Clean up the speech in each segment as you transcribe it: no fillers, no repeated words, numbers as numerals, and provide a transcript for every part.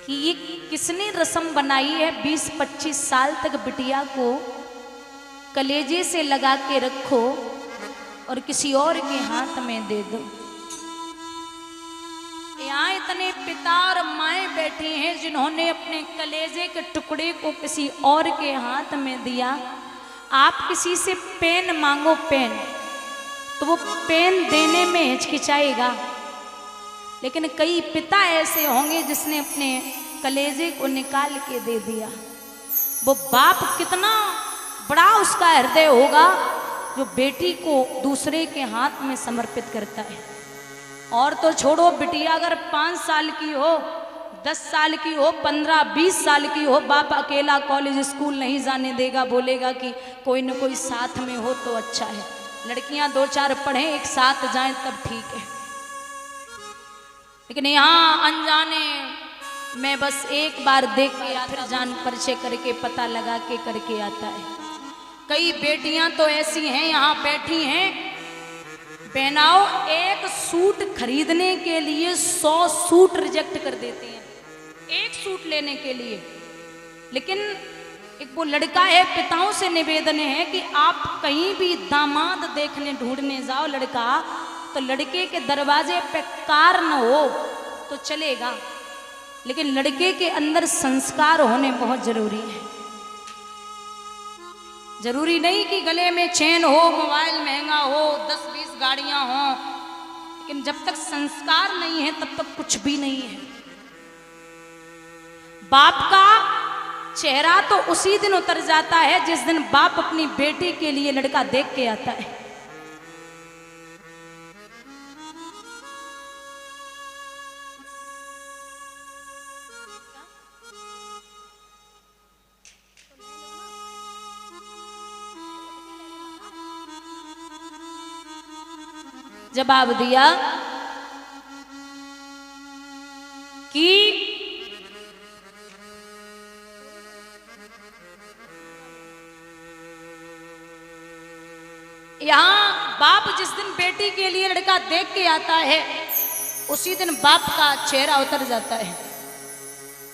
कि ये किसने रस्म बनाई है 20-25 साल तक बिटिया को कलेजे से लगा के रखो और किसी और के हाथ में दे दो। यहाँ इतने पिता और माएं बैठी हैं जिन्होंने अपने कलेजे के टुकड़े को किसी और के हाथ में दिया। आप किसी से पेन मांगो, पेन, तो वो पेन देने में हिचकिचाएगा, लेकिन कई पिता ऐसे होंगे जिसने अपने कलेजे को निकाल के दे दिया। वो बाप कितना बड़ा उसका हृदय होगा जो बेटी को दूसरे के हाथ में समर्पित करता है। और तो छोड़ो, बिटिया अगर 5 साल की हो, 10 साल की हो, 15-20 साल की हो, बाप अकेला कॉलेज स्कूल नहीं जाने देगा, बोलेगा कि कोई न कोई साथ में हो तो अच्छा है। लड़कियां 2-4 पढ़ें, एक साथ जाएं तब ठीक है। लेकिन यहाँ अनजाने में बस एक बार देख के फिर जान परिचय करके पता लगा के करके आता है। कई बेटियां तो ऐसी हैं यहाँ बैठी हैं, पहनाओ, एक सूट खरीदने के लिए 100 सूट रिजेक्ट कर देती हैं, एक सूट लेने के लिए। लेकिन एक वो लड़का है, पिताओं से निवेदन है कि आप कहीं भी दामाद देखने ढूंढने जाओ लड़का, तो लड़के के दरवाजे पे कार न हो तो चलेगा, लेकिन लड़के के अंदर संस्कार होने बहुत जरूरी है। जरूरी नहीं कि गले में चेन हो, मोबाइल महंगा हो, 10-20 गाड़ियां हो, लेकिन जब तक संस्कार नहीं है तब तक कुछ भी नहीं है। बाप का चेहरा तो उसी दिन उतर जाता है जिस दिन बाप अपनी बेटी के लिए लड़का देख के आता है। जवाब दिया कि यहां बाप जिस दिन बेटी के लिए लड़का देख के आता है उसी दिन बाप का चेहरा उतर जाता है।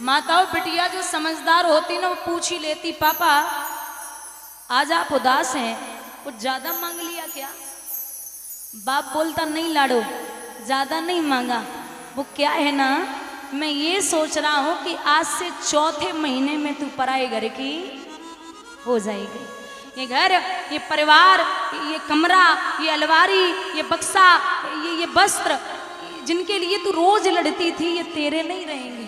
माताओं बिटिया जो समझदार होती ना, वो पूछ ही लेती, पापा आज आप उदास हैं, कुछ ज्यादा मांग लिया क्या? बाप बोलता, नहीं लाडो, ज्यादा नहीं मांगा, वो क्या है ना, मैं ये सोच रहा हूं कि आज से 4थे महीने में तू पराए घर की हो जाएगी। ये घर, ये परिवार, ये कमरा, ये अलमारी, ये बक्सा, ये वस्त्र जिनके लिए तू रोज लड़ती थी, ये तेरे नहीं रहेंगे।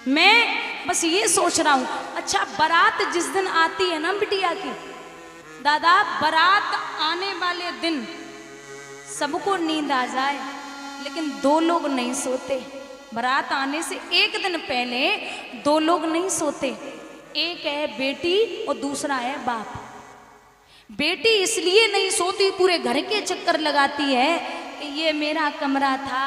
मैं बस ये सोच रहा हूं। अच्छा, बारात जिस दिन आती है ना बिटिया की, दादा, बारात आने वाले दिन सबको नींद आ जाए, लेकिन 2 लोग नहीं सोते। बारात आने से एक दिन पहले 2 लोग नहीं सोते, एक है बेटी और दूसरा है बाप। बेटी इसलिए नहीं सोती, पूरे घर के चक्कर लगाती है कि ये मेरा कमरा था,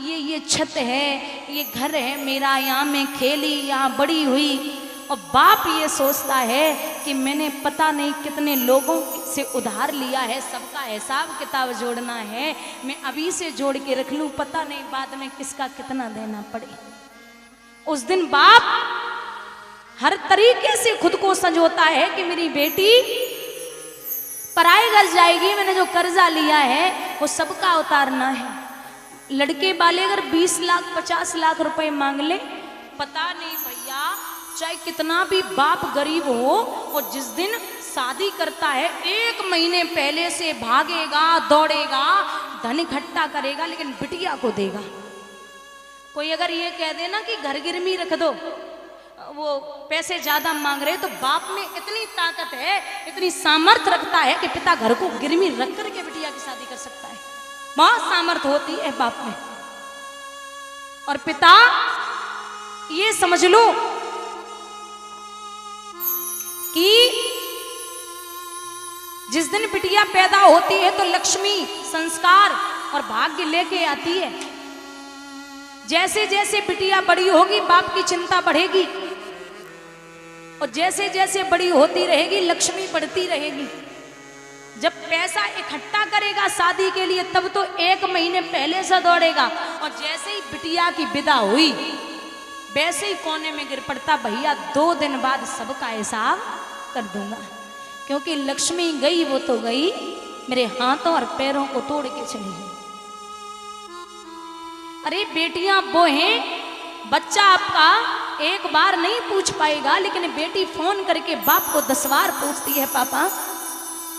ये छत है, ये घर है मेरा, यहाँ मैं खेली, यहाँ बड़ी हुई। और बाप ये सोचता है कि मैंने पता नहीं कितने लोगों से उधार लिया है, सबका हिसाब किताब जोड़ना है, मैं अभी से जोड़ के रख लूं, पता नहीं बाद में किसका कितना देना पड़े। उस दिन बाप हर तरीके से खुद को संजोता है कि मेरी बेटी पराए घर जाएगी, मैंने जो कर्जा लिया है वो सबका उतारना है। लड़के वाले अगर 20 लाख 50 लाख रुपए मांग ले, पता नहीं भैया, चाहे कितना भी बाप गरीब हो, और जिस दिन शादी करता है 1 महीने पहले से भागेगा, दौड़ेगा, धन इकट्ठा करेगा, लेकिन बिटिया को देगा। कोई अगर ये कह देना कि घर गिरवी रख दो, वो पैसे ज्यादा मांग रहे, तो बाप में इतनी ताकत है, इतनी सामर्थ्य रखता है कि पिता घर को गिरवी रख करके बिटिया की शादी कर सकता है। बहुत सामर्थ्य होती है बाप में। और पिता, ये समझ लो कि जिस दिन बिटिया पैदा होती है तो लक्ष्मी संस्कार और भाग्य लेके आती है। जैसे जैसे बिटिया बड़ी होगी बाप की चिंता बढ़ेगी, और जैसे जैसे बड़ी होती रहेगी लक्ष्मी बढ़ती रहेगी। जब पैसा इकट्ठा करेगा शादी के लिए तब तो 1 महीने पहले से दौड़ेगा, और जैसे ही बिटिया की विदा हुई वैसे ही कोने में गिर पड़ता, भैया 2 दिन बाद सबका हिसाब कर दूंगा, क्योंकि लक्ष्मी गई वो तो गई, मेरे हाथों और पैरों को तोड़ के चली गई। अरे बेटियां वो हैं, बच्चा आपका एक बार नहीं पूछ पाएगा, लेकिन बेटी फोन करके बाप को 10 बार पूछती है, पापा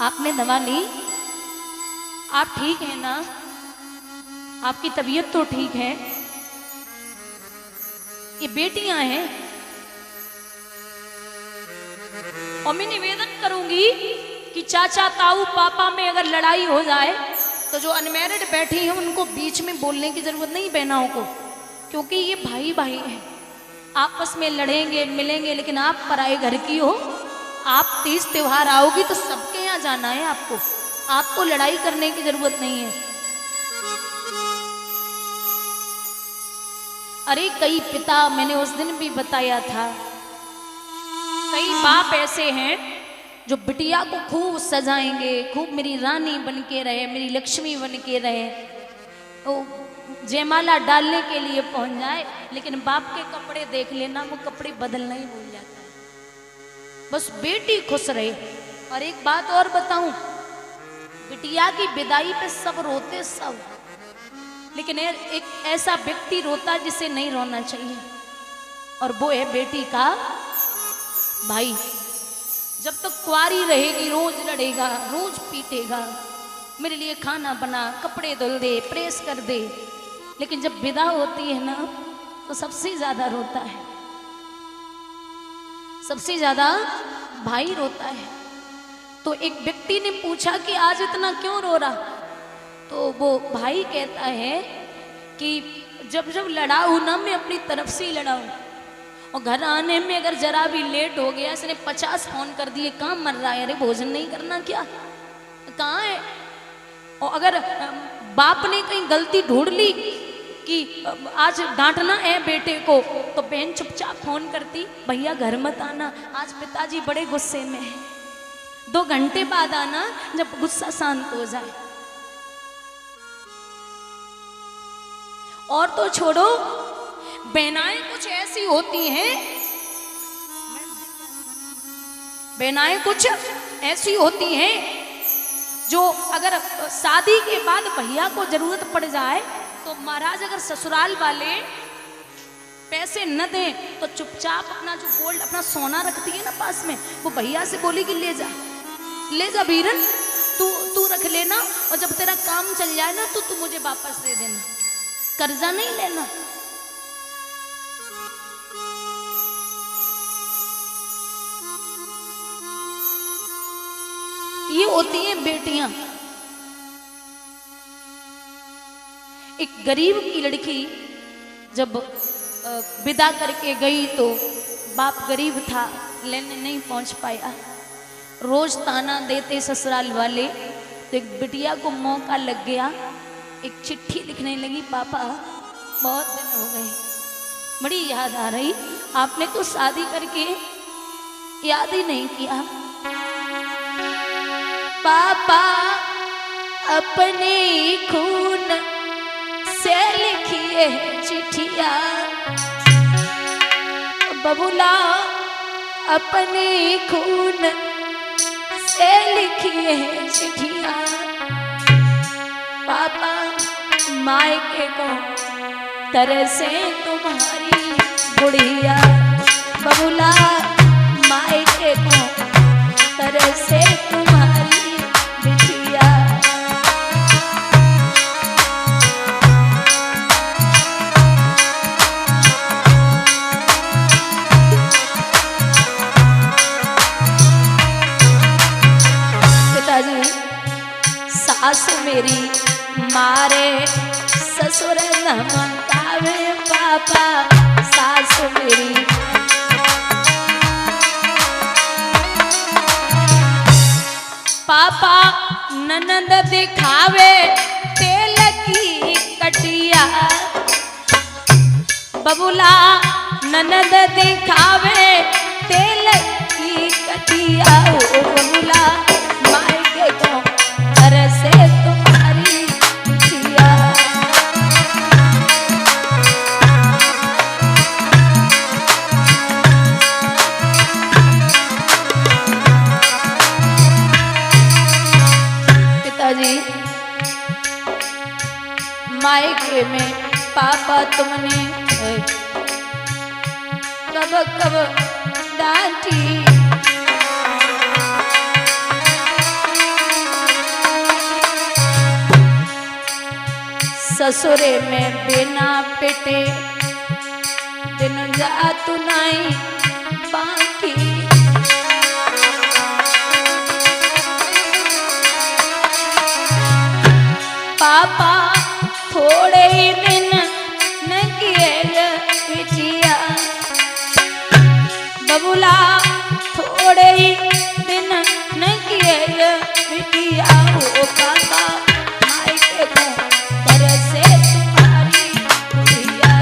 आपने दवा ली, आप ठीक है ना, आपकी तबीयत तो ठीक है। ये बेटियां हैं। और मैं निवेदन करूंगी कि चाचा ताऊ पापा में अगर लड़ाई हो जाए तो जो अनमैरिड बैठी हैं उनको बीच में बोलने की जरूरत नहीं बहनों को, क्योंकि ये भाई भाई हैं, आपस में लड़ेंगे मिलेंगे, लेकिन आप पराए घर की हो, आप 30 त्योहार आओगी तो सबके यहाँ जाना है आपको लड़ाई करने की जरूरत नहीं है। अरे कई पिता, मैंने उस दिन भी बताया था, कई बाप ऐसे हैं जो बिटिया को खूब सजाएंगे, खूब मेरी रानी बन के रहे, मेरी लक्ष्मी बन के रहे, तो जयमाला डालने के लिए पहुंच जाए, लेकिन बाप के कपड़े देख लेना, वो कपड़े बदलना ही भूल जाता है, बस बेटी खुश रहे। और एक बात और बताऊं, बिटिया की विदाई पे सब रोते सब, लेकिन एक ऐसा व्यक्ति रोता जिसे नहीं रोना चाहिए, और वो है बेटी का भाई। जब तक कुंवारी रहेगी रोज लड़ेगा, रोज पीटेगा, मेरे लिए खाना बना, कपड़े धुल दे, प्रेस कर दे, लेकिन जब विदा होती है ना तो सबसे ज्यादा रोता है, सबसे ज्यादा भाई रोता है। तो एक व्यक्ति ने पूछा कि आज इतना क्यों रो रहा, तो वो भाई कहता है कि जब जब लड़ा हूं ना, मैं अपनी तरफ से ही लड़ा हूं, और घर आने में अगर जरा भी लेट हो गया, इसने 50 फोन कर दिए, कहाँ मर रहा है, अरे भोजन नहीं करना क्या, कहाँ है। और अगर बाप ने कहीं गलती ढूंढ ली कि आज डांटना है बेटे को, तो बहन चुपचाप फोन करती, भैया घर मत आना, आज पिताजी बड़े गुस्से में है, 2 घंटे बाद आना जब गुस्सा शांत हो जाए। और तो छोड़ो, बहनाएं कुछ ऐसी होती हैं, बहनाएं कुछ ऐसी होती हैं जो अगर शादी के बाद भैया को जरूरत पड़ जाए तो महाराज अगर ससुराल वाले पैसे न दें तो चुपचाप अपना जो गोल्ड, अपना सोना रखती है ना पास में, वो भैया से बोली कि ले जा बीरन, तू रख लेना, और जब तेरा काम चल जाए ना तो तू मुझे वापस दे देना, कर्जा नहीं लेना। ये होती हैं बेटियां। एक गरीब की लड़की जब विदा करके गई तो बाप गरीब था, लेने नहीं पहुंच पाया, रोज ताना देते ससुराल वाले, तो एक बिटिया को मौका लग गया, एक चिट्ठी लिखने लगी, पापा बहुत दिन हो गए, बड़ी याद आ रही, आपने तो शादी करके याद ही नहीं किया, पापा अपने खून से लिखिए चिट्ठिया, बबुला अपने खून से लिखिए चिट्ठिया, पापा मायके को तरसे तुम्हारी बुढ़िया, बबुला मायके को तरसे तुम्हारी बिटिया। पिताजी सास मेरी मारे, ससुर धमकावे, पापा सास मेरी पापा ननद दिखावे तेल की कटिया, बबुला ननद दिखावे तेल की कटिया, ओ बबुला मायके को पापा तुमने कब कब डांटी, ससुरे में बिना पिटे दिन जात नहीं बाकी। पापा थोड़े ही दिन न किए बिटिया, बबुला थोड़े ही दिन न किए बिटिया। ओ पापा मायके को तरसे तुम्हारी गुड़िया।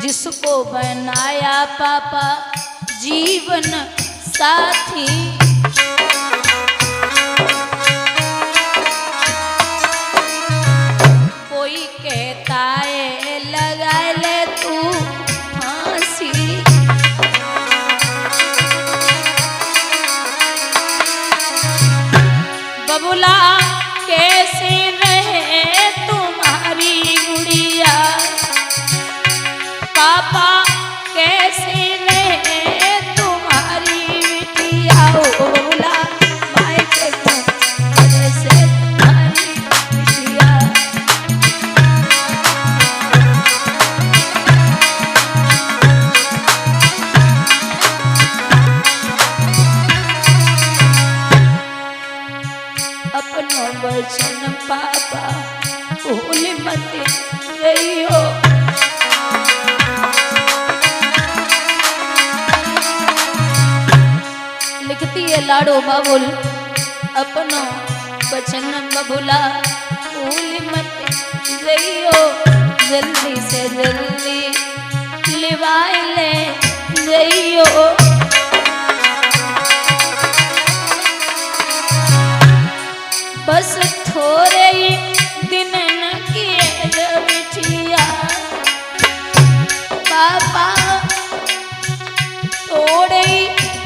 जिसको बनाया पापा जीवन साथी, कोई कहता है लगा ले तू फांसी। बबुला कैसे रहे तुम्हारी गुड़िया, पापा कैसे रहे तुम्हारी बिटिया। ओ बबुला मायके को तरसे तुम्हारी बिटिया। अपनो वचन पापा भूल मत रहियो, लिखती है लाडो बाबुल अपनो वचन बबुला भूल मत जइयो। जल्दी से जल्दी लिवाए ले जइयो। बस थोड़े ही दिन न किए बिटिया, पापा थोड़े ही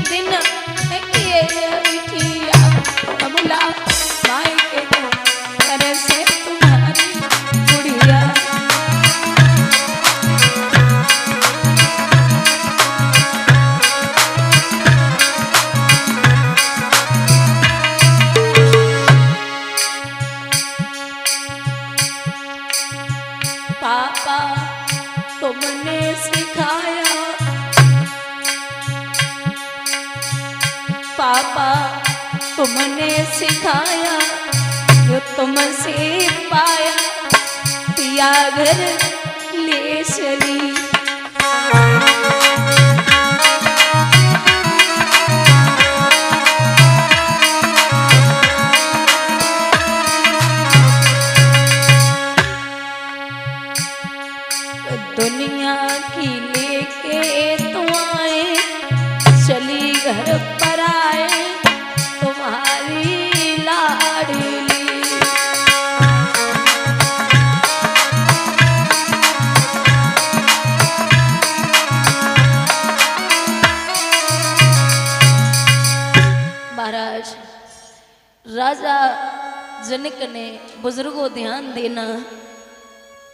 दिन न किए बिटिया। बबुला मायके को तरसे तुम्हारी गुड़िया। पापा तुमने सिखाया, पापा तुमने सिखाया, जो तुमसे पाया पिया घर ले चली। दुनिया की लेके तुम आए, चली घर पर आए तुम्हारी लाडली। महाराज राजा जनक ने बुजुर्गों ध्यान देना,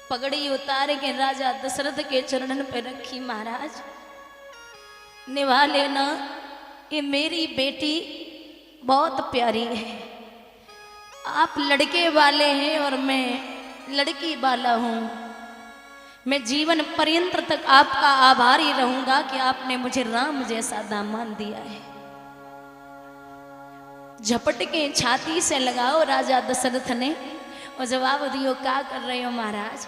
पगड़ी उतार के राजा दशरथ के चरणन पे रखी। महाराज निभा लेना, ये मेरी बेटी बहुत प्यारी है। आप लड़के वाले हैं और मैं लड़की वाला हूँ। मैं जीवन पर्यंत तक आपका आभारी रहूंगा कि आपने मुझे राम जैसा दामाद दिया है। झपट के छाती से लगाओ राजा दशरथ ने और जवाब दियो, क्या कर रहे हो महाराज?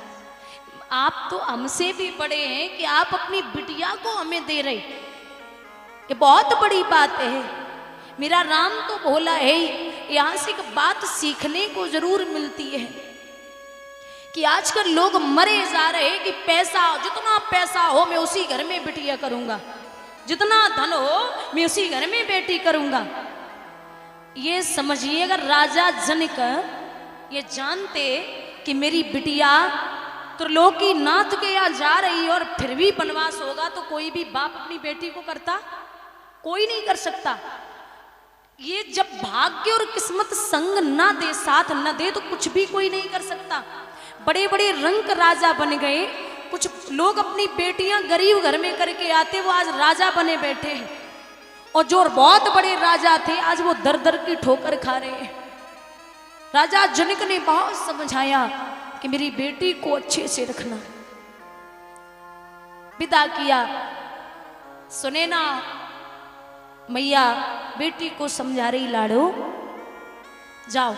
आप तो हमसे भी बड़े हैं कि आप अपनी बिटिया को हमें दे रहे, ये बहुत बड़ी बात है। मेरा राम तो भोला है। यहाँ से एक बात सीखने को जरूर मिलती है कि आजकल लोग मरे जा रहे कि पैसा, जितना पैसा हो मैं उसी घर में बिटिया करूंगा। जितना धन हो मैं उसी घर में बेटी करूंगा। ये समझिए अगर राजा जनक ये जानते कि मेरी बिटिया त्रिलोकी नाथ के यहाँ जा रही है और फिर भी वनवास होगा तो कोई भी बाप अपनी बेटी को करता? कोई नहीं कर सकता। ये जब भाग्य और किस्मत संग ना दे, साथ न दे, तो कुछ भी कोई नहीं कर सकता। बड़े बड़े रंक राजा बन गए, कुछ लोग अपनी बेटियां गरीब घर में करके आते, वो आज राजा बने बैठे हैं। और जो बहुत बड़े राजा थे आज वो दर दर की ठोकर खा रहे हैं। राजा जनक ने बहुत समझाया कि मेरी बेटी को अच्छे से रखना, विदा किया। सुने ना मैया बेटी को समझा रही, लाडो जाओ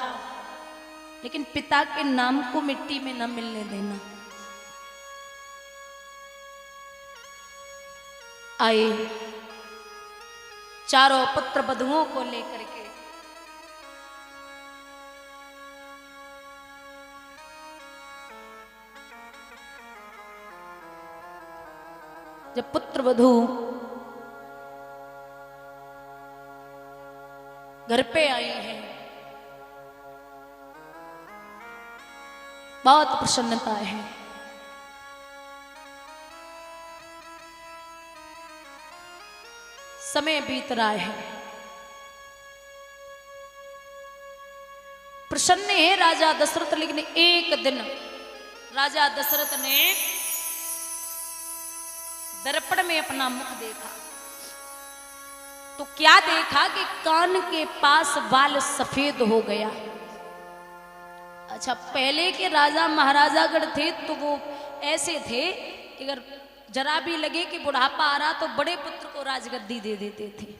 लेकिन पिता के नाम को मिट्टी में न मिलने देना। आए चारों पुत्र वधुओं को लेकर के जब पुत्र वधू घर पे आई है, बहुत प्रसन्नता है। समय बीत रहा है, प्रसन्न है राजा दशरथ। लेकिन एक दिन राजा दशरथ ने दर्पण में अपना मुख देखा तो क्या देखा कि कान के पास बाल सफेद हो गया। अच्छा, पहले के राजा महाराजागढ़ थे तो वो ऐसे थे कि अगर जरा भी लगे कि बुढ़ापा आ रहा तो बड़े पुत्र को राजगद्दी दे देते थे।